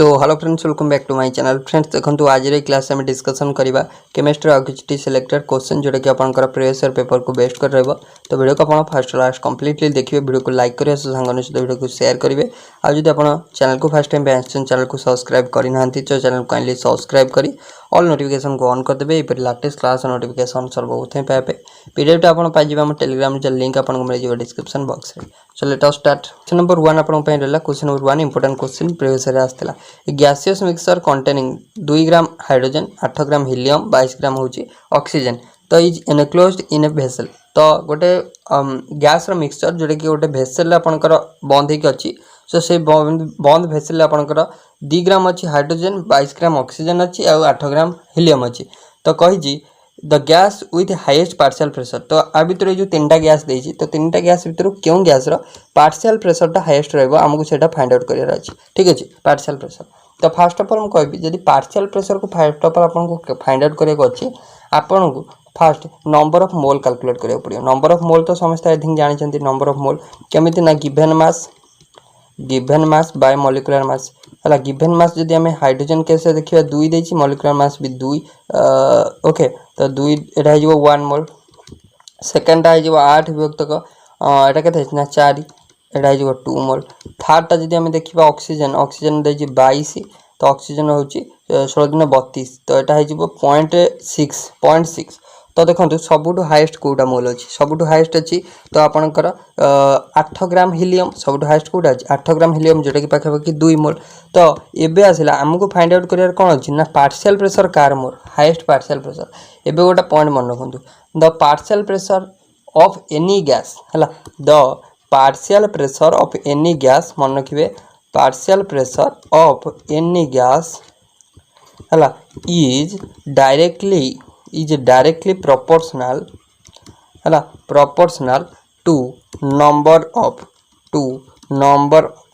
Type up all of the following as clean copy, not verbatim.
So hello friends, welcome back to my channel. Friends देखो आज class में discussion करवा केमिस्ट्री और किसी सिलेक्टेड क्वेश्चन जोटा कि आपंकर प्रीवियस ईयर पेपर को बेस्ट कर रहा। तो वीडियो को आप फर्स्ट लास्ट कंप्लीटली देखिए, वीडियो को लाइक करेंगे, सांगों सहित वीडियो को शेयर करेंगे। आज जब आप चैनल को फर्स्ट टाइम आसान चैनल को सब्सक्राइब करना तो चैनल को काइंडली सब्सक्राइब कर ऑल नोटिफिकेशन को ऑन करदे। ये लेटेस्ट क्लास नोटिफिकेशन सर्वप्रथम पाइबे। पीडीएफ आप पाइबे टेलीग्राम लिंक आपको मिल डिस्क्रिप्शन बॉक्स में। So let us start. Question number 1 आपन पे रहला। Question number 1 important question previous year आस्थिला। A gaseous mixture containing 2 gram hydrogen 8 gram helium 22 gram होची ऑक्सीजन तो is enclosed in a vessel. तो गोटे गैस रो मिक्सचर जोटे कि गोटे वेसल आपनकर बंद हेक अछि। सो से बंद वेसल आपनकर 2 ग्राम अछि हाइड्रोजन 22 ग्राम ऑक्सीजन अछि और 8 ग्राम हीलियम अछि। तो कहि the gas with highest partial pressure. तो आ भितर जो 3टा गैस देछि तो 3टा गैस भितर क्यों गैस रो पार्शियल प्रेशर टा हाईएस्ट रहबो हमको सेटा फाइंड आउट करियर अछि। ठीक अछि, पार्शियल प्रेशर। तो फर्स्ट ऑफ ऑल हम कहबी जदि पार्शियल प्रेशर को फर्स्ट ऑफ ऑल आपन फाइंड आउट करिया अछि आपन को first number of mole calculate करिया पड़ियो। नंबर ऑफ मोल तो समस्त आई थिंक जानि छथि। नंबर ऑफ मोल केमिति ना given mass by molecular mass हला। गिवन मास जदि हमें हाइड्रोजन केस से देखिबा 2 देछि, मॉलिक्यूलर मास भी 2 ओके। तो 2 एटा हो 1 मोल। सेकंड टा हो 8 विभक्तक एटा केते ना 4 एटा हो 2 मोल। थर्ड टा जदि हमें देखिबा ऑक्सीजन देछि 22 तो ऑक्सीजन होछि 16 दिन 32 तो एटा हो 0.6। तो देखो सबुठु हाईएस्ट कोटा मोल अछि, सबुठु हाईएस्ट अछि। तो आपनकर 8 ग्राम हीलियम सबुठु हाईएस्ट कोटा अछि 8 ग्राम हीलियम जोटा कि पाखापाखि 2 मोल। तो एबे आसिला हमको फाइंड आउट करियर कोन अछि ना पार्शियल प्रेशर कार मोर हाईएस्ट पार्शियल प्रेशर। एबे गोटा पॉइंट मन रखंतु the partial pressure of any gas हला। The partial pressure of any gas मन रखिबे partial pressure of any gas हला इज डायरेक्टली प्रोपोर्शनल हला proportional to number of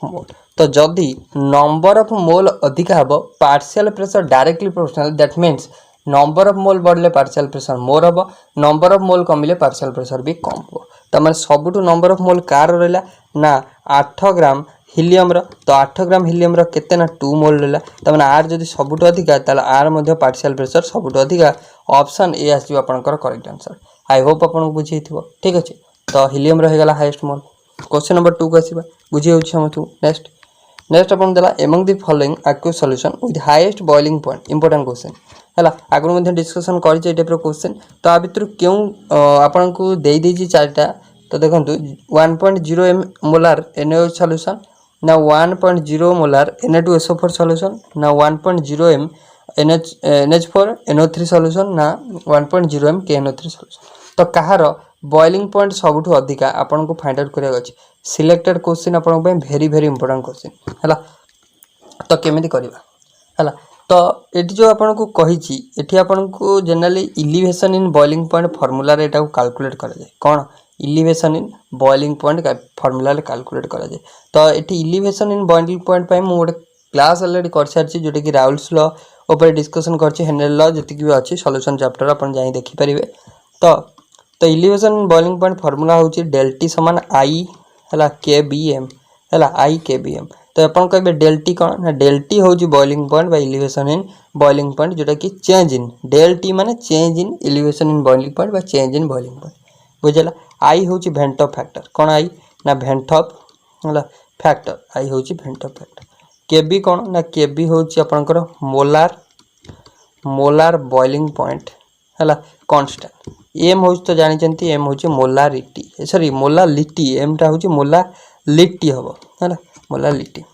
mole. तो जदि नंबर ऑफ मोल अधिक हबो partial pressure directly proportional that means number of mole बढ़ले partial pressure more हबो, number of mole कमिले partial pressure भी कम हो। तो माने सबुठु नंबर ऑफ मोल कार रहला ना 8 ग्राम हीलियम रो। तो 8 ग्राम हीलियम रो केते ना 2 मोल रहला। त माने आर जदि सबुठु अधिका ताले आर मध्ये पार्शियल प्रेशर सबुठु अधिका ऑप्शन ए आसी आपनकर करेक्ट आंसर। आई होप आपन बुझिथिबो। ठीक अछि, तो हीलियम रह गेला हाईएस्ट मोल। क्वेश्चन नंबर 2 को आसीबा बुझि होछि हमथु। नेक्स्ट अपन देला among the following aqueous solution with highest boiling point. Important question हला आगु मध्ये डिस्कशन करि छै टाइप रो क्वेश्चन। तो आ भितर क्यों आपन को देई देछि चारटा। तो देखंतु 1.0 m मोलार NaOH सॉल्यूशन ना 1.0 मोलार Na2SO4 सॉल्यूशन ना 1.0 m NH4 NO3 सॉल्यूशन ना 1.0 m KNO3 सॉल्यूशन। तो कहार बॉइलिंग पॉइंट सबुठु अधिका आपन को फाइंड आउट करिया अछि। सिलेक्टेड क्वेश्चन आपन पे वेरी इंपोर्टेंट क्वेश्चन हला। तो केमिति करबा हला। तो एठी जो आपन को कहि छि एठी आपन को generally elevation in boiling point formula रे एटा को कैलकुलेट करा जाय। कोन elevation in boiling point formula रे कैलकुलेट करा जाय। तो एठी एलिवेशन इन बॉइलिंग पॉइंट पय मु क्लास ऑलरेडी कर सारछि जोटे कि राउल्स लॉ ऊपर डिस्कशन करछि। हेनरी लॉ जति कि अछि सॉल्यूशन चैप्टर अपन जाई देखि परिबे। तो elevation in boiling point formula होछि del T समान I हला kbm हला I kbm। तो अपन कहबे del T कोन ना del T होछि boiling point by elevation in boiling point जोटा कि चेंज इन del T माने change in elevation in boiling point बा चेंज इन बॉइलिंग पॉइंट बुझला। I होछि वेंट ऑफ फैक्टर कोन I ना वेंट ऑफ हला फैक्टर I होछि वेंट ऑफ फैक्टर। kb कोन ना kb होछि आपनकर मोलार बॉइलिंग पॉइंट हला कांस्टेंट। m होछि तो जानि चंती m होछि मोलारिटी सॉरी मोलालिटी m टा होछि मोलालिटी हबो हला मोलालिटी।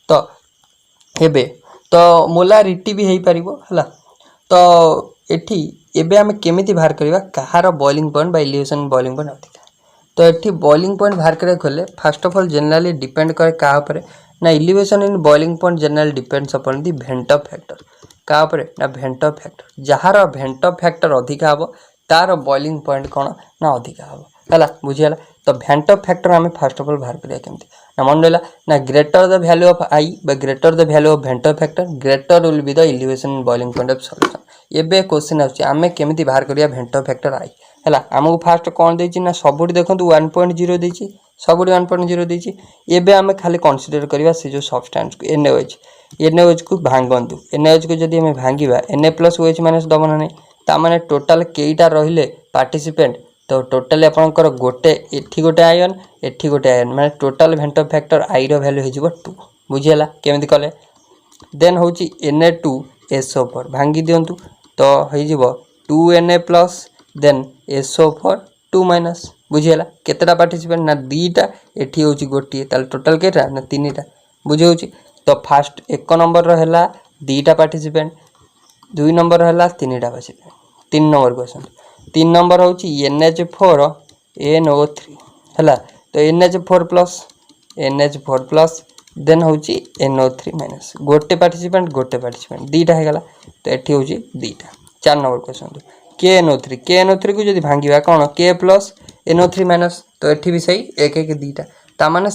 तो हेबे तो मोलारिटी भी हेई परिबो हला। तो एठी एबे हम केमिति बाहर करबा कहार boiling point by elevation boiling point अधिक। तो एठी बॉइलिंग पॉइंट बाहर करे खोले first of all generally depend करे का ऊपर ना elevation in boiling point generally depends upon the van't Hoff factor का ऊपर ना वेंट ऑफ फैक्टर। जहार वेंट ऑफ फैक्टर अधिक हबो तार बॉइलिंग पॉइंट कोन ना अधिक हबो हला बुझियाला। तो वेंट ऑफ फैक्टर हमें फर्स्ट ऑफ ऑल बाहर करिया केमति ना मन रहा ना greater the value of i बा greater the value of van't factor greater will be the elevation in boiling point of solution एबे क्वेश्चन आमे केमिति बाहर करिया वेंटर फैक्टर आई है आमको फास्ट कौन देछि ना सबुठी देखंतु 1.0 देछि सबुठी 1.0 देछि एबे आमे खाली कंसीडर करिया से जो सब्सटेंस को NaOH को भांगंतु NaOH को जदि हमें भांगिबा Na प्लस OH माइनस दबो ना ता माने टोटल केईटा रहिले पार्टिसिपेंट तो टोटली आपनकर गोटे एठी गोटे आयन एठी गोटे आयन माने टोटल वेंटर फैक्टर आई रो वैल्यू हेजिबो 2 बुझियला केमिति कले देन होची Na2SO4 भांगी दियंतु तो हेजिबो 2Na plus then SO4 2 minus बुझियला केतेटा पार्टिसिपेंट ना दीटा एठी होची गोटी ताल टोटल केटा ना तीनटा बुझी होची तो फास्ट एक नंबर रो हैला दीटा पार्टिसिपेंट 2 नंबर हैला तीनटा पार्टिसिपेंट 3 नंबर क्वेश्चन 3 नंबर होची NH4 NO3 हैला तो NH4 प्लस देन होची NO3 माइनस गोटे पार्टिसिपेंट दीटा है गला तो एठी होची दीटा 4 नंबर क्वेश्चन KNO3 को जदि भांगिबा कोन K प्लस NO3 माइनस तो एठी भी सही एक एक दीटा ता माने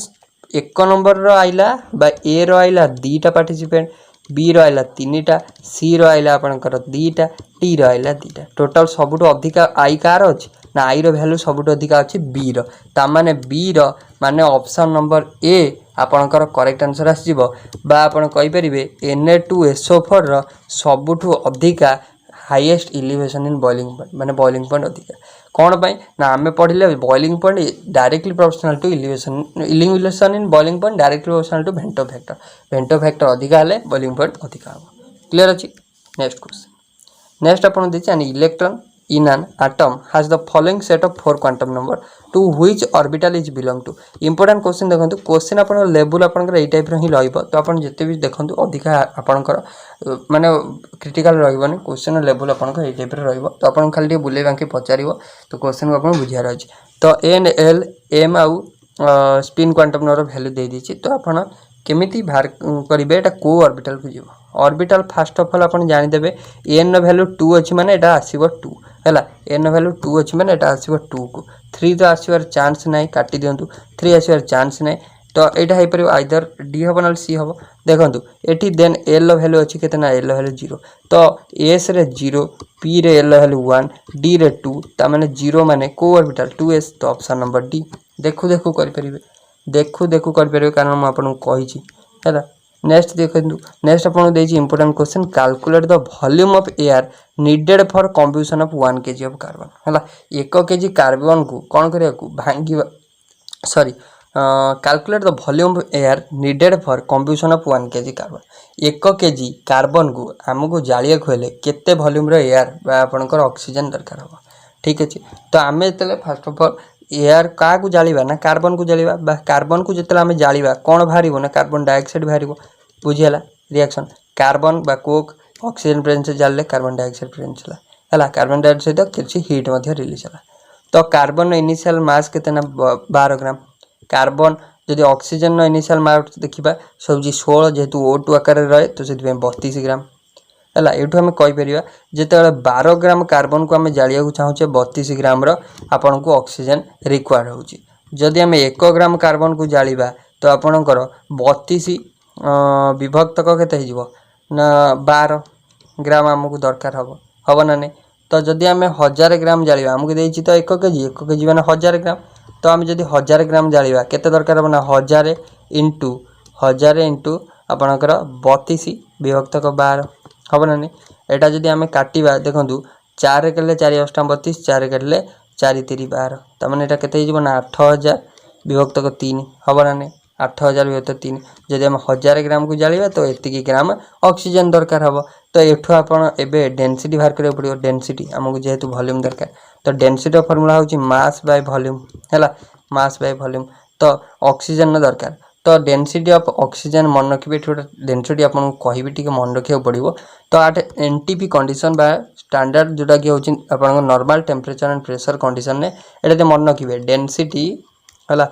एक नंबर रो आइला बा ए रो आइला दीटा पार्टिसिपेंट बी रो आइला तीनटा सी रो आइला आपनकर दीटा टी रो आइला दीटा टोटल सबुठो अधिका आई कार अछि ना आई रो वैल्यू सबुठो अधिका अछि बी रो ता माने बी रो माने ऑप्शन नंबर ए आपनकर करेक्ट आंसर आसीबो बा आपन कहि परिबे Na2SO4 रो सबुठो अधिका highest elevation in boiling point माने बॉइलिंग पॉइंट अधिका कौन पाई ना आमे पढ़िले boiling point directly proportional to elevation in boiling point directly proportional to वेंटर फैक्टर अधिका हेले बॉइलिंग पॉइंट अधिका हो क्लियर अछि नेक्स्ट क्वेश्चन नेक्स्ट अपन देछि an electron in an atom has the following set of 4 quantum number to which orbital is belong to important question देखंतु question अपन level अपन एई type रो ही रहइबो तो अपन जते भी देखंतु अधिका अपन माने क्रिटिकल रहइबोनी क्वेश्चन लेवल अपन एई टाइप रो रहइबो तो अपन खाली बुले बांकी पचारिबो तो क्वेश्चन को अपन बुझिया रहछि तो n l m आउ स्पिन क्वांटम नंबर वैल्यू दे दिछि तो अपन केमिति बाहर करिवे एटा को ऑर्बिटल को जीवो ऑर्बिटल फर्स्ट ऑफ ऑल अपन जानि देबे n रो वैल्यू 2 अछि माने एटा आसीबो 2 हैला n रो वैल्यू 2 अछि माने एटा आसीबो 2 को 3 तो आसीबार चांस नै काटी दियंतु 3 आसीबार चांस नै तो एटा हे परिबो आइदर डी हबो ना सी हबो देखंतु एठी देन l रो वैल्यू अछि केतना l रो वैल्यू 0 तो s रे 0 p रे l रो वैल्यू 1 d रे 2 ता माने 0 माने को ऑर्बिटल 2s तो ऑप्शन नंबर डी देखु करि परिबे देखु कर परिबे कारण हम आपन कहि छी हैला नेक्स्ट देखंतु नेक्स्ट आपन देछि important question calculate the volume of air needed for combustion of 1 kg of carbon हैला 1 kg कार्बन को कोन करिया को भांगी sorry calculate the volume of air needed for combustion of 1 kg carbon 1 kg carbon को हमको जालिया खोले केते वॉल्यूम रो एयर बा आपनकर ऑक्सीजन दरकार हो ठीक अछि तो आमे तले फर्स्ट ऑफ ऑल एयर का को जालिबा ना कार्बन को जालिबा बा कार्बन को जतला हमें जालिबा कोन भारिबो ना कार्बन डाइऑक्साइड भारिबो बुझियला रिएक्शन कार्बन बा कोक ऑक्सीजन प्रेजेंस से जालले कार्बन डाइऑक्साइड प्रेजेंस हला हला कार्बन डाइऑक्साइड तो किछि हीट मध्ये रिलीज हला तो कार्बन इनिशियल मास केतना 12 ग्राम कार्बन जदि ऑक्सीजन नो इनिशियल मास देखिबा सबजी 16 जेतु O2 आकार रहे तो सेति 32 ग्राम हला एठु हम कहि परिबा जेते 12 ग्राम कार्बन को हम जालिया को चाहू छे 32 ग्राम रो आपन को ऑक्सीजन रिक्वायर्ड होची जदि हम 1 ग्राम कार्बन को जालिबा तो आपनकर 32 विभक्त क केते हिजबो ना 12 ग्राम हमको दरकार हबो ना नै तो जदि हम 1000 ग्राम जालिबा हमको देछि तो 1 केजी माने 1000 ग्राम तो हम जदि 1000 ग्राम जालिबा केते दरकार हबो ना 1000 इंटू आपनकर 32 विभक्त क 12 हबो ना नै एटा जदि हमें काटिबा देखंतु 4 केले 4 8 32 4 केले 4 3 12 त माने एटा केते हिजबो ना 8000 विभक्त क 3 हबो ना नै 8000 विभक्त 3 जदि हम 1000 ग्राम को जालिबा तो एतिकी ग्राम ऑक्सीजन दरकार हबो तो एठु आपण एबे डेंसिटी बाहर करे पड़ियो डेंसिटी हमको जेहेतु वॉल्यूम दरकार तो डेंसिटी फार्मूला होची मास बाय वॉल्यूम हैला मास बाय वॉल्यूम तो ऑक्सीजन न दरकार तो डेंसिटी ऑफ ऑक्सीजन मन रखिबे छोटा डेंसिटी आपन कहिबे टिके मन रखियो पड़िबो तो आट एनटीपी कंडीशन बा स्टैंडर्ड जोटा कि होची आपन normal temperature and pressure condition ने एटा मन रखिबे डेंसिटी हला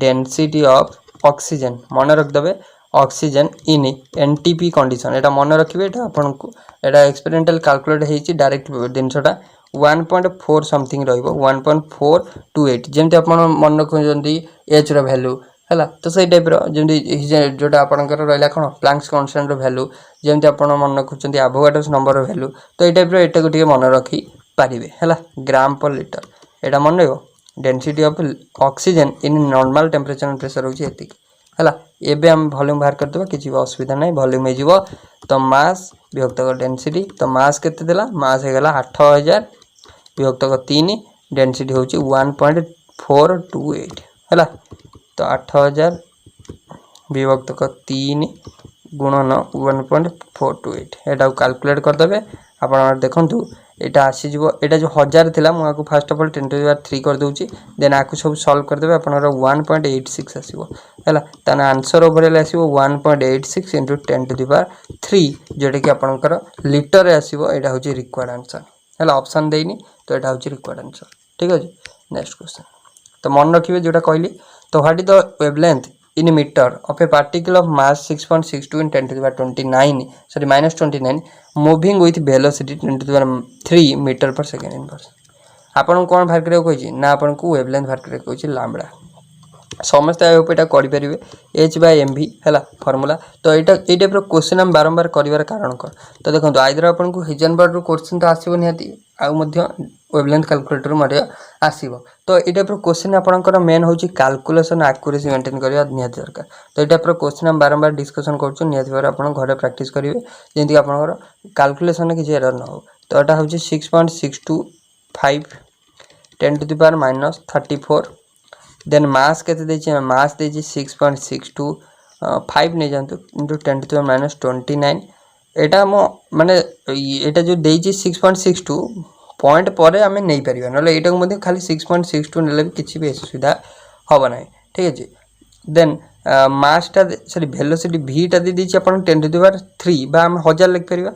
डेंसिटी ऑफ ऑक्सीजन मन रख देबे ऑक्सीजन इन एनटीपी कंडीशन एटा मन रखिबे एटा आपन को एटा एक्सपेरिमेंटल कैलकुलेट हेची डायरेक्ट डेंसटा 1.4 समथिंग रहइबो 1.428 जेंते आपन मन रखजंती एच रो वैल्यू है तो सही टाइप जमी जोटा आपंकर रहा कौन प्लांक्स कन्स्टांट वैल्यू जमी आप मन रखुच्च एवोगाड्रोस नंबर वैल्यू तो ये टाइप एटा को मन रखी पारे है ग्राम पर लिटर यहाँ मन रहा density of oxygen in normal temperature and pressure होची एतिक है एबे हम वॉल्यूम बाहर करदेबा किसी असुविधा नहीं वॉल्यूम हो तो मास विभक्तक डेनसीटी तो मास केते देला मास हो गला 8000 विभक्तक 3 डेनसीटी होची 1.428 है तो 8000 विभक्तक 3 गुणन 1.428 एटा कैलकुलेट करदेबे आप देखु यहाँ आसीज यहाँ जो 1000 थी मुझे फास्ट अफ ऑल 10³ कर दूसरी देन आपको सब सॉल्व करदे आप 1.86 आसो है तान आंसर ओवरऑल आसो 1.86 इंटू 10³ जोटा कि आपंकर लिटर आसो यहाँ हूँ रिक्वायर्ड आंसर है ऑप्शन देनी तो यहाँ हूँ रिक्वायर्ड आंसर ठीक अच्छे। नेक्स्ट क्वेश्चन तो मन रखिए जोटा कहली तो what is the wavelength in meter of a particle of mass 6.62 in 10⁻29 sorry -29 moving with velocity 10⁻3 meter per second inverse आपन कौन बाहर करियो कहि ना आपन को वेवलेंथ बाहर करियो कहि लैम्बडा समस्त एटा करि परिबे h/mv हैला फार्मूला तो एटा ए टाइप रो क्वेश्चन हम बारंबार करिवार कारण कर तो देखंतु आइदर आपन को हिजनबर्ग रो क्वेश्चन तो आसीबो निहाती आ मध्य वेवलेंथ कैलकुलेटर मध्य आसीबो तो ए टाइप रो क्वेश्चन आपनकर मेन होची कैलकुलेशन एक्यूरेसी मेंटेन करिया निहाती दरकार तो ए टाइप रो क्वेश्चन हम बारंबार डिस्कशन करछु निहाती बार आपन घरे प्रैक्टिस करिवे जेंति आपनकर कैलकुलेशन के एरर न हो तो एटा होची 6.625 10⁻−34 देन मास केते देछि मास देछि 6.62 5 नहीं जानतु इंटू 10⁻29 एटा मो माने एटा जो देछि 6.62 पॉइंट पर आम नहीं पारिबा नले एटा को मध्ये खाली 6.62 नेले भी किछि भी असुविधा होबा नै ठीक अछि। देन मास टा सॉरी वेलोसिटी v टा दे देछि अपन 10⁻³ बा हम 1000 लिख परिबा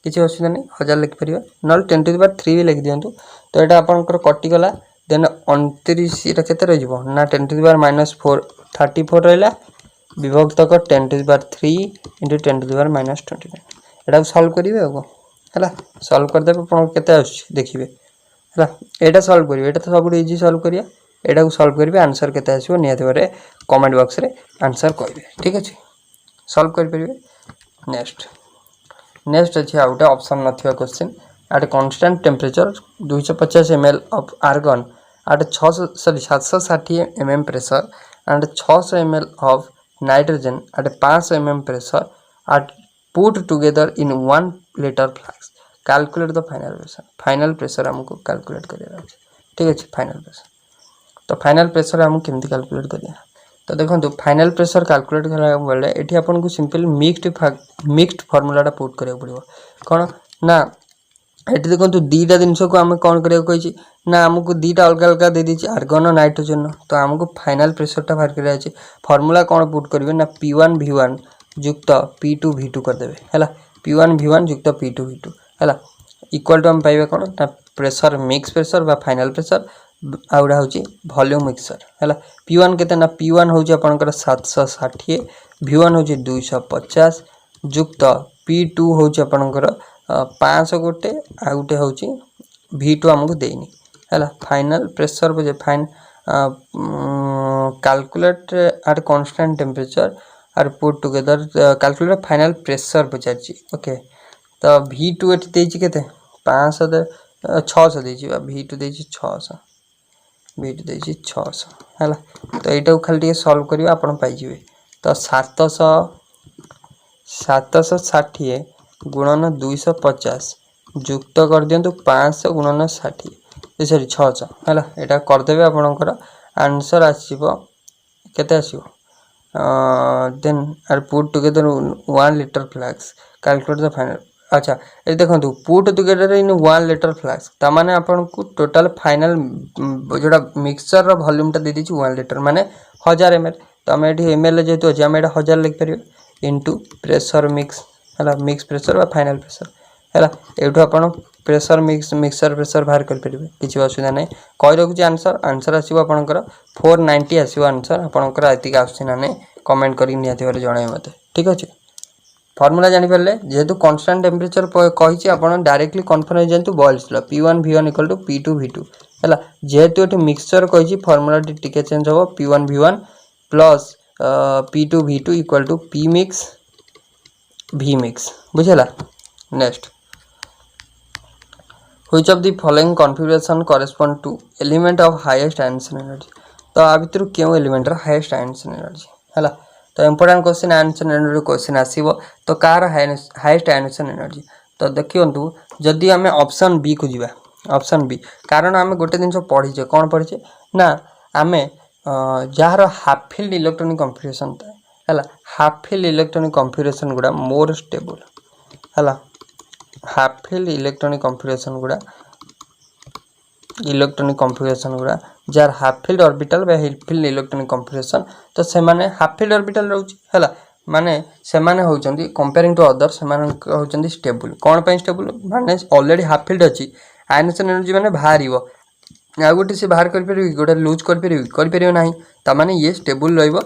किछि असुविधा नै 1000 लिख परिबा नले 10⁻³ भी लिख दियंतु तो एटा आपनकर कटि गला देन 29 एटा केते रह जिवो ना 10⁻⁴ रहला विभक्तक 10⁻³ इंटू 10⁻⁻29 एटा सॉल्व करिवे हो है सॉल्व कर देबे अपन केते आछी देखिबे है एटा सॉल्व करिवे एटा तो सब इजी सॉल्व करिया एटा को सॉल्व करिवे आंसर केते आसीबो नियत बारे कमेंट बॉक्स रे आंसर करिवे ठीक अछि सॉल्व कर परिवे। नेक्स्ट अछि आउटा ऑप्शन नथिया question at constant temperature 250 ml of argon at 760 mm pressure and 600 ml of nitrogen at 500 mm pressure at put together in 1 liter flask calculate the final pressure हमको calculate करिया अछि ठीक अछि। फाइनल प्रेशर तो final pressure हम केमती calculate करिया तो देखंतु फाइनल प्रेशर कैलकुलेट करा बेले एठी आपन को सिंपल मिक्स्ड फार्मूलाटा पुट करिया पड़िबो कोन ना एठी देखंतु दीटा जिंस को हम कोन करिया कहिछि ना हमको दीटा अलग अलग दे दिछि आर्गन नाइट्रोजन तो हमको फाइनल प्रेशर टा बाहर करिया अछि फार्मूला कोन पुट करिवे ना P1 V1 युक्त P2 V2 कर देबे हैला P1 V1 युक्त P2 V2 हैला इक्वल टू हम पाइबे कोन ना प्रेशर मिक्स प्रेशर बा फाइनल प्रेशर आउडा होची वॉल्यूम मिक्सचर हैला P1 केते ना P1 होची आपनकर 760 V1 होची 250 युक्त P2 होची आपनकर 500 गोटे आ गोटे होची V2 हमको देनी हैला फाइनल प्रेशर बजे fine calculate at constant temperature are put together calculate final pressure पचारची ओके तो V2 एटी देछि केते 500 600 देछि V2 देछि 600 V2 देछि 600 हैला तो एटा खाली सॉल्व करियो आपण पाइ जिवे तो 760 गुणन 250 युक्त कर दियंतु 500 गुणन 60 सॉरी 600 हैला एटा कर देबे आपनकर आंसर आसीबो केते आसीबो then are put together 1 liter flask calculate the final अच्छा ए देखंतु put together in 1 liter flask ता माने आपन को टोटल फाइनल जोडा मिक्सचर रो वॉल्यूम ता दे दिछि 1 liter माने 1000 ml तो हम एठी ml जेतु अछि हम एटा 1000 लिख परियो इनटू प्रेशर मिक्स हैला मिक्स प्रेशर बा फाइनल प्रेशर हैला एठो आपण प्रेशर मिक्सर प्रेशर बाहर कर परिबे किछि असुविधा नै कहि रखुछि आंसर आसीबो आपनकर 490 आसीबो आंसर आपनकर आतिक आछि ना नै कमेंट करि नियाति बारे जणाय मते ठीक अछि। फार्मूला जानि परले जेहेतु कांस्टेंट टेम्परेचर कहिछि आपण डायरेक्टली कन्फर्म जानतु Boyle's law P1 V1 = P2 V2 हैला जेहेतु एठी मिक्सचर कहिछि फार्मूला टिके चेंज हो P1 V1 plus P2V2 equal to P mix V mix बुझेला। Next which of the following configuration correspond to element of highest ionisation energy. तो आ भितर क्यों एलिमेंट हाईएस्ट आयनेशन एनर्जी है। तो important question ionisation energy question आसीबो तो कार हाईएस्ट आयनेशन एनर्जी। तो देखियो जदि आम ऑप्शन बी को जीवा ऑप्शन बी कारण आम गोटे जिन पढ़ीचे कौन पढ़ीचे ना आम jar half filled electronic configuration है हाफ फिल्ड इलेक्ट्रॉनिक कॉन्फिगरेशन गुड़ा मोर स्टेबल है हाफ फिल्ड इलेक्ट्रॉनिक कॉन्फिगरेशन गुड़ा जार हाफ फिल्ड ऑर्बिटल बा हिल फिल्ड इलेक्ट्रॉनिक कॉन्फिगरेशन तो से माने हाफ फिल्ड ऑर्बिटल रोची है माने से माने होचंदी कंपेयरिंग टू अदर से माने होचंदी स्टेबल कोन पे स्टेबल माने ऑलरेडी हाफ फिल्ड अछि आयनेशन एनर्जी माने बाहरिवो आ गोटे से बाहर कर परिबो गोटे लूज कर परिबो नाही त माने ये स्टेबल रहइबो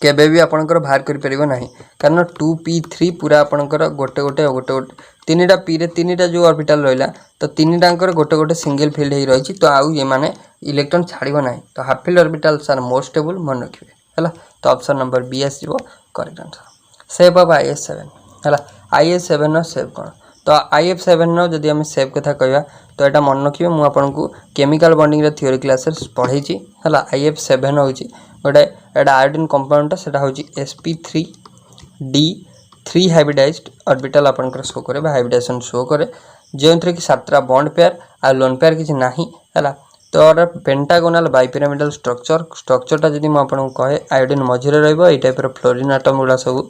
केबे भी आपनकर बाहर कर परिबो नाही कारण 2p3 पूरा आपनकर गोटे गोटे गोटे गोटे तीनटा p रे तीनटा जो ऑर्बिटल रहला तो तीनटांकर गोटे गोटे सिंगल फील्ड हे रहिछि तो आउ ये माने इलेक्ट्रॉन छाड़िबो नाही तो half filled orbitals are more stable मन रखिबे हला। तो ऑप्शन नंबर बी आसीबो करेक्ट आंसर। सेव ऑफ IS7 हला IS7 नो सेव कोन तो IF7 नो जदि हम सेव कथा कहया तो एटा मन रखिबे मु आपनकू केमिकल बॉन्डिंग रे थ्योरी क्लासेस पढैछि हला IF7 होछि गोटे एटा आयोडीन कंपाउंड सेटा होछि sp3d 3 हाइब्रिडाइज्ड ऑर्बिटल आपनकर शो करे बा हाइब्रिडाइजेशन शो करे जेंथरे कि सातरा बॉन्ड पेयर आ लोन पेयर किछि नाही हला। तो पेंटागोनल बाइपिरामिडल स्ट्रक्चरटा जदि म आपन कहे आयोडीन मझिरे रहइबो ए टाइप रो फ्लोरीन एटम गुडा सब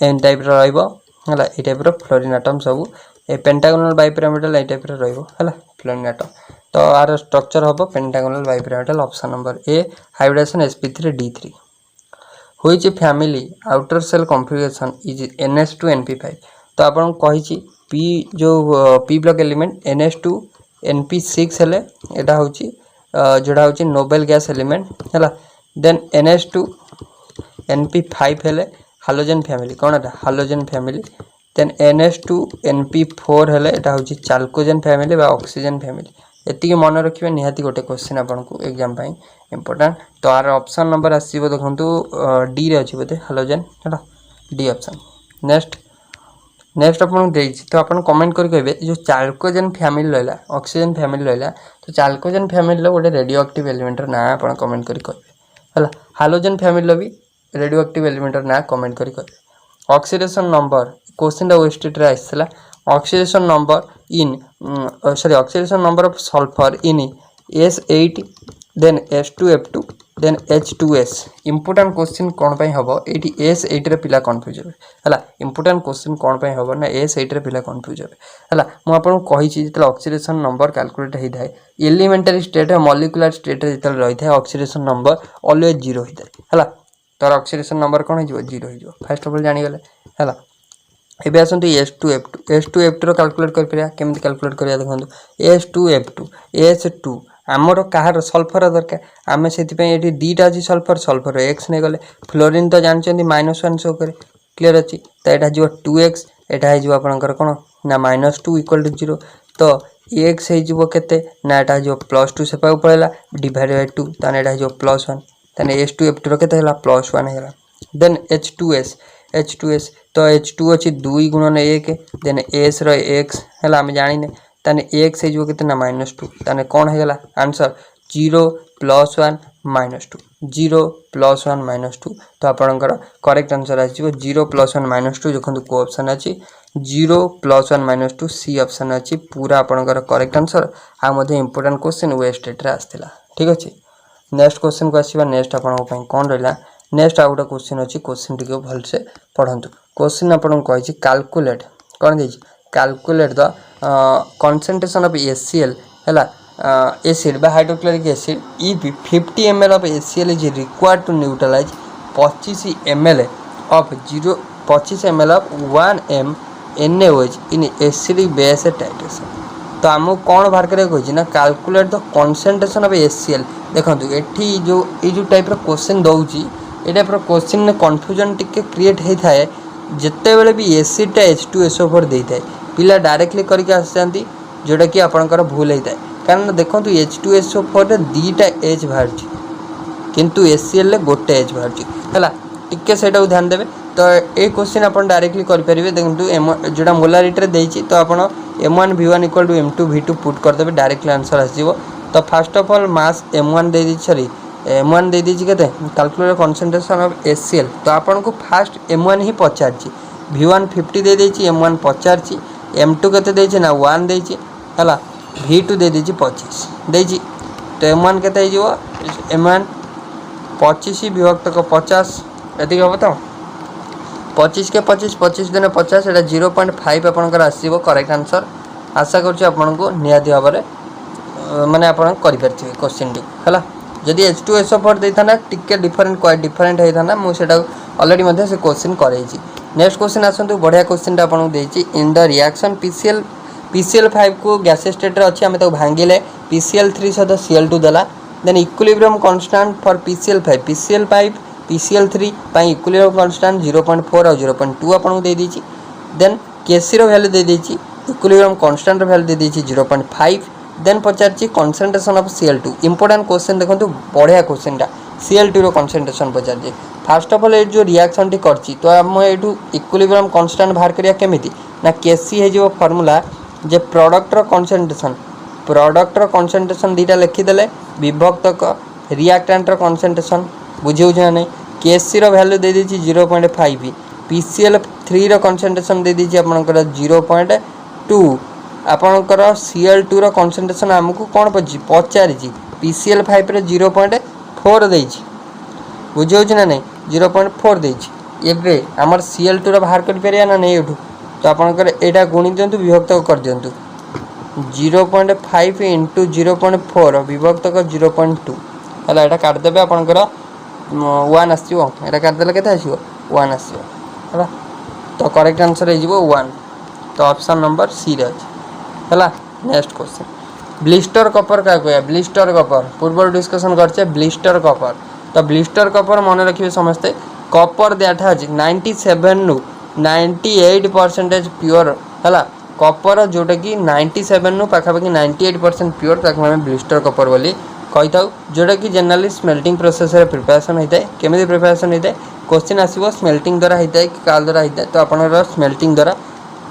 एन टाइप रो रहइबो हला ए टाइप रो फ्लोरीन एटम सब ए पेंटागोनल बाइपिरामिडल ए टाइप रो रहइबो हला फ्लोरीन एटम तो आर स्ट्रक्चर हबो pentagonal bipyramidal option number A hybridization sp3d3। Which family outer shell configuration is ns2 np5 तो आपन कहिछि p जो p block element ns2 np6 हेले एटा होछि जोड़ा होछि नोबेल गैस एलिमेंट हैला देन ns2 np5 हेले हालोजन फैमिली कोन एटा halogen family then ns2 np4 हेले एटा होछि चाल्कोजन फैमिली बा ऑक्सीजन फैमिली एति मन रखिबे निहाती गोटे क्वेश्चन आपन को एग्जाम पई इंपोर्टेंट। तो आर ऑप्शन नंबर आसीबो देखंतु डी रे अछि बते हालोजन हैला डी ऑप्शन। नेक्स्ट अपन देछि तो अपन कमेंट कर कहबे जो चाल्कोजन फैमिली रहला ऑक्सीजन फैमिली रहला तो चाल्कोजन फैमिली लो गोटे रेडियो एक्टिव एलिमेंट ना अपन कमेंट कर कहबे हला हालोजन फैमिली लो भी रेडियो एक्टिव एलिमेंट ना कमेंट कर कहबे। ऑक्सीडेशन नंबर क्वेश्चन दा वेस्टेड रे आइसला oxidation number in sorry oxidation number of sulphur in S8 then S2F2 then H2S important question कोन पई हबो एटी S8 रे पिला कंफ्यूज हेबे हला इंपोर्टेंट क्वेश्चन कोन पई हबो ना S8 रे पिला कंफ्यूज हेबे हला मु आपन कहि छि जतले ऑक्सीडेशन नंबर कैलकुलेट हेइ थाए एलिमेंटरी स्टेट मॉलिक्यूलर स्टेट रे जतले रहि थाए ऑक्सीडेशन नंबर ऑलवेज 0 हेइ थाए हला तर ऑक्सीडेशन नंबर कोन हे जिवो 0 हे जिवो फर्स्ट ऑफ ऑल जानि गेले हला। एबे आसंतु S2F2 रो कैलकुलेट कर परिया केमति कैलकुलेट करिया देखंतु S2F2 S2 आमर कहार सल्फर दरकार आमे सेति पे एटी दीटा अछि सल्फर x ने गले फ्लोरीन तो जानचंदी -1 शो करे क्लियर अछि त एटा जिवो 2x एटा हे जिवो आपनकर कोन ना -2 इक्वल टू 0 तो x हे जिवो केते ना एटा जिवो +2 से पाउ पळेला डिवाइड बाय 2 तने एटा जिवो +1 तने S2F2 रो केते हला +1 हेला। देन H2S तो H2 अछि 2 गुणन 1 देन S रो x हला हम जानिने तने x हे जो कितना -2 तने कोन हे गेला आंसर 0 +1 -2 0 +1 -2 तो आपनकर करेक्ट आंसर आ जिवो 0 +1 -2 जखन को ऑप्शन अछि 0 +1 -2 सी ऑप्शन अछि पूरा आपनकर करेक्ट आंसर आ मध्ये इंपोर्टेंट क्वेश्चन वेस्टेड रे आस्थिला ठीक अछि। नेक्स्ट क्वेश्चन को आसीबा नेक्स्ट आपन पई कोन रहला नेक्स्ट आउट क्वेश्चन अछि क्वेश्चन टिके भल से पढंतु क्वेश्चन आपन कहै छी कैलकुलेट कोन दै छी calculate the concentration of HCl hela acid by hydrochloric acid if 50 ml of HCl is required to neutralize 25 ml of 25 ml of 1 m NaOH in acidic base titration। तो आमको कौन बाहर करे कहछि ना calculate the concentration of HCl देखंतु एठी जो ए जो टाइप रो क्वेश्चन दउची ए टाइप रो क्वेश्चन ने कंफ्यूजन टिके क्रिएट हे थाए जत्ते बेले भी एसिड टा H2SO4 देई थाए पिला डायरेक्टली करके आस जांती जोटा कि आपनकर भूल हेता कारण देखंतु H2SO4 रे दीटा H बाहर छी किंतु एसीएल गोटे एच बाहर है टिके से ध्यान देवे। तो ये क्वेश्चन आप डायरेक्टली करेंगे देखो जोटा मोलारिटी देती तो आप M1 V1 equal to M2 V2 put करदे डायरेक्टली आंसर आसो। तो first of all mass M1 दे दी सॉरी M1 दे दी के कैलकुलेटर कंसंट्रेशन ऑफ HCl तो आपन को फास्ट M1 ही पचार V1 50 दे देछि M1 पचार M2 केते देछि ना 1 देछि हला V2 दे देछि 25 देछि तो M1 केते हो M1 25 विभक्त को 50 एति हम तो 25 के 25 25 दिन 50 एटा 0.5 आपनकर आसीबो करेक्ट आंसर। आशा करछि आपन को नियादी भाबरे माने आपन करि परथिबे क्वेश्चन टी हला जदि H2SO4 देता ना टिके डिफरेंट क्वाइट डिफरेंट हेता ना मु सेटा ऑलरेडी मध्ये से क्वेश्चन करैछि। नेक्स्ट क्वेश्चन आसंतु बढ़िया क्वेश्चन टा आपन देछि इन द रिएक्शन PCl5 को गैस स्टेट रे अछि हमें तो भांगिले PCl3 सहित Cl2 देला then equilibrium constant for PCl5 PCl3 पाई इक्विलिब्रियम कांस्टेंट 0.4 और 0.2 आपन दे दीची देन Kc रो वैल्यू दे दीची इक्विलिब्रियम कांस्टेंट रो वैल्यू दे दीची 0.5 देन पचारची concentration of Cl2 important question देखंतु बढ़िया क्वेश्चन टा Cl2 रो कंसंट्रेशन पचारची। फर्स्ट ऑफ ऑल ए जो रिएक्शन टी करची तो हम एठू इक्विलिब्रियम कांस्टेंट बाहर करिया केमिति ना Kc हे जो फार्मूला जे प्रोडक्ट रो कंसंट्रेशन दीटा लिखि देले विभक्तक रिएक्टेंट रो कंसंट्रेशन बुझिउ जे नै Kc रो वैल्यू दे दी 0.5 PCl3 रो कंसंट्रेशन दे दी आपनकर 0.2 आपनकर Cl2 रो कंसंट्रेशन हमकु कोन पचारि PCl5 रे 0.4 देछि बुझिउ जे नै 0.4 देछि एबे हमर Cl2 रो बाहर कर परिया ना नै एठू तो आपनकर एटा गुणी दियंतु विभक्त कर दियंतु 0.5 इंटू 0.4 विभक्त को 0.2 हला एटा काट देबे आपनकर 1 आसीबो एटा काट देले केते आसीबो 1 आसीबो हला तो करेक्ट आंसर हे जिवो 1 तो ऑप्शन नंबर सी रे अछि हला। नेक्स्ट क्वेश्चन ब्लिस्टर कपर का कहया ब्लिस्टर कपर पूर्व डिस्कशन करछे ब्लिस्टर कपर तो ब्लिस्टर कपर मन रखिबे समस्ते कपर दैट हैज 97 नु 98% प्योर हला कपर जोटा कि 97 नु पाखापाखि 98% प्योर ताक हम ब्लिस्टर कपर बोली कहि थाउ जोटा कि जनरली स्मेल्टिंग प्रोसेस रे प्रिपरेशन होता है केमिति प्रिपरेशन होता है क्वेश्चन आसीबो स्मेल्टिंग द्वारा होता है कि काल द्वारा होता है तो आपनर स्मेल्टिंग द्वारा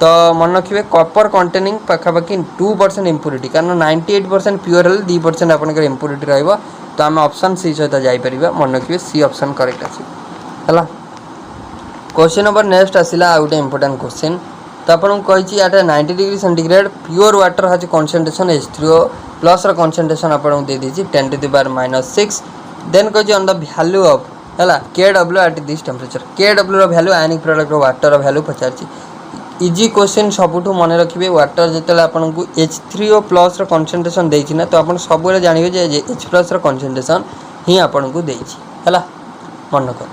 तो मन रखिबे कपर कंटेनिंग पाखापाखि 2% इंप्योरिटी कारण 98% प्योर हल 2% आपनकर इंप्योरिटी रहइबो तो हम ऑप्शन सी सहित जाई परिबा मन रखिबे सी ऑप्शन करेक्ट आसी हला। क्वेश्चन नंबर नेक्स्ट आसिला आउटे इंपोर्टेंट क्वेश्चन तो आपन कहि at 90 degree centigrade pure water has concentration H3O plus रो concentration आपन दे दीची 10 to the power -6 देन कहि ऑन द वैल्यू ऑफ हला Kw at this temperature Kw रो वैल्यू आयनिक प्रोडक्ट रो वाटर रो वैल्यू पचारची इजी क्वेश्चन सबुठु मन रखिबे वाटर जेतले आपन को H3O प्लस रो concentration देछि ना तो आपन सबरे जानिबे जे H प्लस रो concentration ही आपन को देछि हला मन कर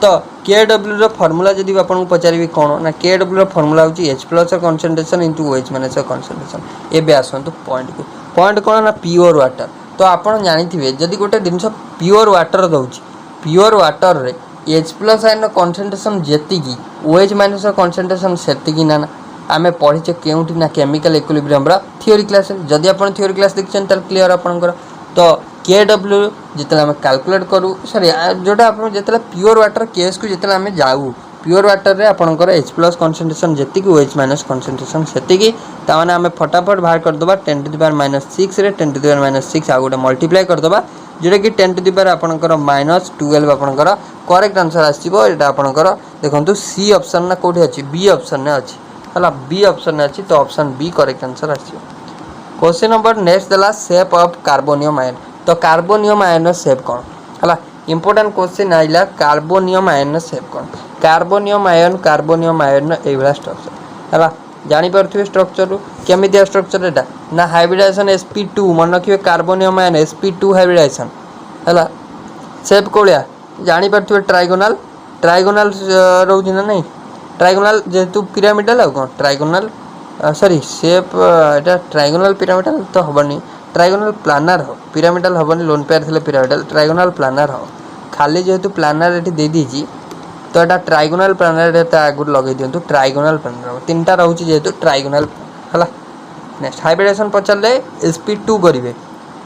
तो Kw रो फार्मूला जदि आपन को पचारिबे कोन ना Kw रो फार्मूला होची H plus concentration into OH minus concentration एबे आसंतु पॉइंट कोन ना प्योर वाटर तो आपन जानिथिबे जदि गोटे दिनस प्योर वाटर दउची प्योर वाटर रे H प्लस आयन कंसंट्रेशन जेति की OH माइनस कंसंट्रेशन सेति की ना आमे पढिचे केउटी ना केमिकल इक्विलिब्रियम रा थ्योरी क्लास जदि आपन थ्योरी क्लास देखछन त क्लियर आपनकर तो Kw जितले हम कैलकुलेट करू सॉरी जोटा आपण जितले प्योर वाटर केस को जितले हम जाऊ प्योर वाटर रे आपनकर H प्लस कंसंट्रेशन जेति की OH माइनस कंसंट्रेशन सेति की ता माने हम फटाफट बाहर कर दबा 10 to the power -6 रे 10 to the power -6 आ गोटे मल्टीप्लाई कर दबा जेटा कि 10 to the power आपनकर -12 आपनकर करेक्ट आंसर आसीबो एटा आपनकर देखंतु सी ऑप्शन ना कोठी अछि बी ऑप्शन ने अछि हला बी ऑप्शन ने अछि तो ऑप्शन बी करेक्ट आंसर आसीबो। क्वेश्चन नंबर नेक्स्ट देला शेप ऑफ कार्बोनियम आयन तो कार्बोनियम आयन शेप कोन हला इंपोर्टेंट क्वेश्चन आइला कार्बोनियम आयन शेप कोन कार्बोनियम आयन एवला स्ट्रक्चर हला जानि परथिबे स्ट्रक्चर केमितिया स्ट्रक्चर एटा ना हाइब्रिडाइजेशन sp2 मन रखिबे कार्बोनियम आयन sp2 हाइब्रिडाइजेशन हला शेप कोलिया जानि परथिबे ट्राइगोनल रहउछि ना नहीं ट्राइगोनल जेतु पिरामिडल आ कोन ट्राइगोनल सॉरी शेप एटा ट्राइगोनल पिरामिडल तो हबनी ट्राइगोनल प्लानर हो पिरामिडल हबनी लोन पेयर थिले पिरामिडल ट्राइगोनल प्लानर हो खाली जेतु प्लानर एठी दे दीजी तो एटा ट्राइगोनल प्लानर एटा आगु लगे दियंतु ट्राइगोनल प्लानर तीनटा रहउछि जेतु ट्राइगोनल हला। नेक्स्ट हाइब्रिडाइजेशन पचले sp2 करिवे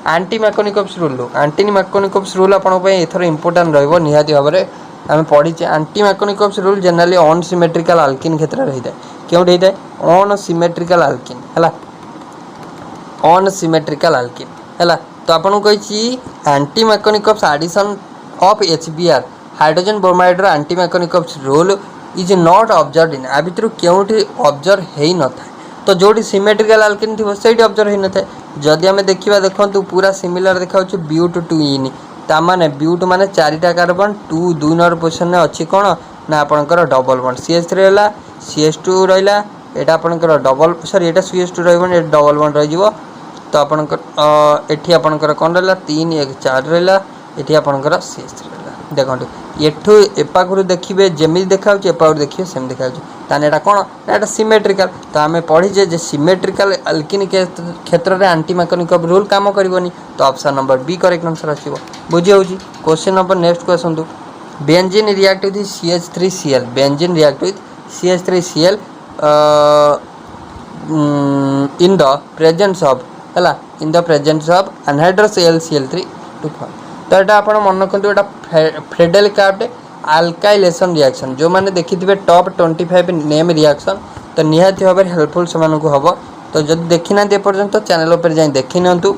आंटी मैकोनिकप्स रूल आपन एथर इंपोर्टेंट रहिबो निहाती भाबरे आम पढ़ीचे आंटी मैकोनिकप्स रूल जनरली अन सिमेट्रिकल आल्किन क्षेत्र रही है क्योंकि होता है अन सिमेट्रिकल आल्किन है अन सिमेट्रिकल आल्किन है तो आपको कही anti Markovnikov's addition of HBr hydrogen bromide anti Markovnikov's rule is not observe in आ भितर क्योंठी ऑब्जर्व हो न था तो जो सिमेट्रिकल आल्किन थी से ऑब्जर्व हो न था जदि आम देखा देखो पूरा सिमिलर देखा ब्यूट टू इन ताने ब्यूट माने चारिटा कार्बन 2 2 नंबर पोजिशन में अच्छी कौन ना आपंकर डबल बॉन्ड CH3 रहा CH2 रहा यहाँ आपंकर डबल सॉरी यहाँ CH2 रही डबल बॉन्ड रही तो आपंकर एठी आपंकर कौन रहा 3 1 4 रहा ये आपंकर CH3 रहा देखो एठू एपाखु देखिए जमी देखा एपाखु देखिए सेम देखा यहाँ कौन ना सिमेट्रिकल तो आम पढ़ीजे जे सिमेट्रिकल अल्किन क्षेत्र में आंटी मैकोनिकप रूल काम करनी तो option number B correct answer आसो बुझी हो क्वेश्चन नंबर नेक्स्ट को आसतु benzene react with CH3Cl benzene react with CH3Cl in the presence of है in the presence of anhydrous AlCl3 to form तो यहाँ आप मन रखु यहाँ फ्रेडेल क्राफ्ट अल्काइलेशन रिएक्शन जो मैंने देखिए टॉप 25 नेम रिएक्शन तो निहाती भाव हेल्पफुल से हम तो जब देखी ना एपर्तंत चैनल पर जाए देखी नियंतु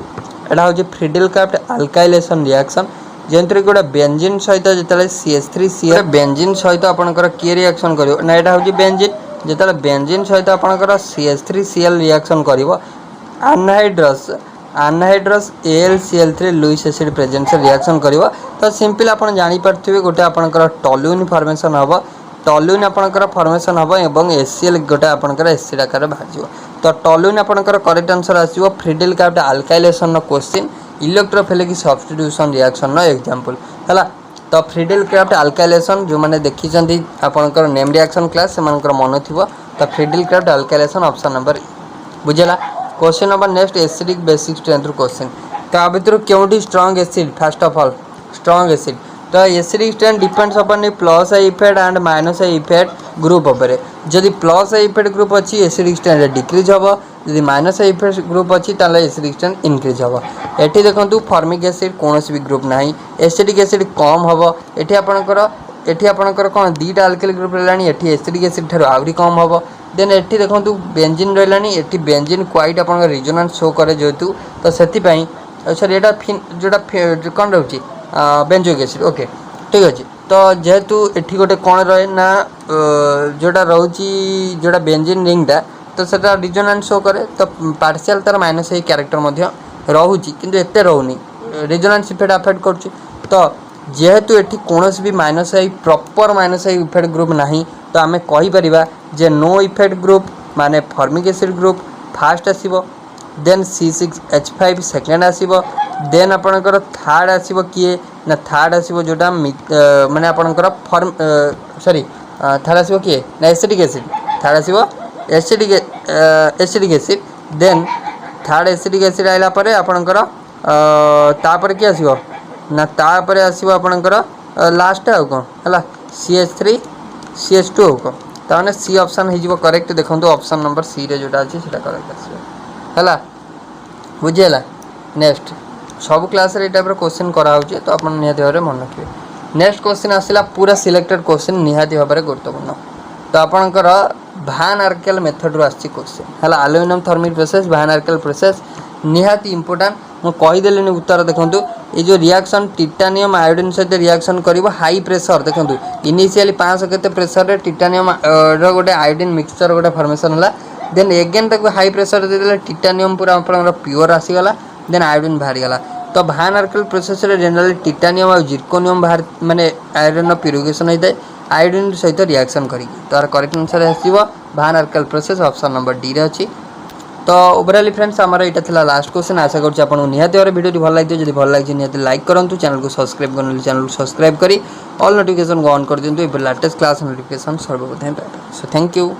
यहाँ हूँ फ्रेडेल क्राफ्ट अल्काइलेशन रिएक्शन जंतु गोटे बेंजीन सहित जो CH3Cl बेंजीन सहित आपंकर किए रिएक्शन कर ना यहाँ हूँ बेंजीन जो बेंजीन सहित आपंकर CH3Cl रिएक्शन कर anhydrous AlCl3 Lewis acid presence reaction करिवो तो सिंपल आपन जानि परथिबे गोटे आपनकर टॉलुइन फॉर्मेशन हबो टॉलुइन आपनकर फॉर्मेशन हबो एवं HCl गोटे आपनकर एसिड आकार बाजिवो तो टॉलुइन आपनकर करेक्ट आंसर आसीबो फ्रेडेल क्राफ्ट अल्काइलेशन नो क्वेश्चन इलेक्ट्रोफिलिक सब्स्टिट्यूशन रिएक्शन नो एग्जांपल हला तो फ्रेडेल क्राफ्ट अल्काइलेशन जो माने देखिचंदी आपनकर नेम रिएक्शन क्लास से मानकर मन थिबो तो Friedel Crafts alkylation option number बुझला question number next acidic basic strength question तो आ भर क्योंटी strong acid first of all strong acid तो acidic strength depends upon plus I effect and minus I effect group उपर जदि plus I effect group अच्छी acidic strength decrease हम जदि माइनस आई इफेक्ट ग्रुप अच्छी एसिडिक स्ट्रेंथ इनक्रीज हम ये देखो फॉर्मिक एसिड कौन भी ग्रुप ना एसिडिक एसिड कम हम ये आपंकर कौन दुईटा अल्काइल ग्रुप रही एसिडिक एसिड ठार आहरी कम हम देन ये देखो बेंजीन रही ये बेंजीन क्वाइट आप रिजोनेंस शो करे जेहेतु तो से सॉरी यहाँ जोटा कौन रोचे बेंजोइक एसिड ओके ठीक अच्छे तो जेहेतु ये गोटे कौन रहे ना जोटा रोची जोटा बेंजीन रिंगटा तो सेटा रिजोनेंस शो करे तो पार्शियल तार माइनस आई क्यारेक्टर रोचे किंतु एते रोनी रिजोनेंस इफेक्ट अफेक्ट कर तो जेहेतु ये कौन भी minus I proper minus I effect group ना तो आम कहीपर जे नो इफेक्ट ग्रुप माने फॉर्मिक एसिड ग्रुप फास्ट आसीबो देन C6H5 सेकेंड आसीबो देन आपणकर थर्ड आसीबो किए ना थर्ड आसीबो जोटा माने आपणकर फॉर्म सॉरी थर्ड आसीबो किए ना एसिडिक एसिड थर्ड आसीबो acidic acid then third acidic acid आइला परे आपणकर तापर किए आसीबो ना तापर आसीबो आपणकर लास्ट आ कोन हला CH3 CH2 हो को ताने सी ऑप्शन हो करेक्ट देखो ऑप्शन नंबर सी रे जोटा अच्छी से करेक्ट आसला बुझीगला नेक्स्ट सब क्लास रे टाइप क्वेश्चन कराऊे तो आप निहाती भाव मन रखिए नेक्स्ट क्वेश्चन आसला पूरा सिलेक्टेड क्वेश्चन निहाती भाव में गुरुत्वपूर्ण तो आपंकर भान आर्केल मेथड रू आसी क्वेश्चन है आलुमिनियम थर्मिक प्रोसेस भान आर्केल प्रोसेस निहाती इंपोर्टाट मुझे कहीदेली उत्तर देखूँ ये जो रिएक्शन टिटानियम आयोडीन सहित रिएक्शन कर हाई प्रेशर देखूँ इनिशियली 500 के प्रेशर टिटानियम गोटे आयोडीन मिक्सचर गोटे फॉर्मेशन है देन एगेन तक हाई प्रेशर देदेले टिटानियम पूरा प्योर आसीगला देन आयोडीन बाहरीगला तो भान आर्केल प्रोसेस जनरली टिटानियम और जिर्कोनियम बाहर माने आयोडीन प्यूरिफिकेशन होता है आयोडीन सहित रिएक्शन करी तार करेक्ट आंसर आसो भान आर्केल प्रोसेस ऑप्शन नंबर डी रे अच्छी तो ओवरऑल फ्रेंड्स आमर यहाँ था लास्ट क्वेश्चन आशा करुँच आपको निहाती भाव वीडियो भल लगे जब भल लगे निहाती लाइक करूँ चैनल को सब्सक्राइब कर चैनल को सब्सक्राइब करी ऑल नोटिफिकेशन को ऑन कर दिखाँ लेटेस्ट क्लास नोटिफिकेशन सर्वप्रथम पाइबा सो थैंक यू।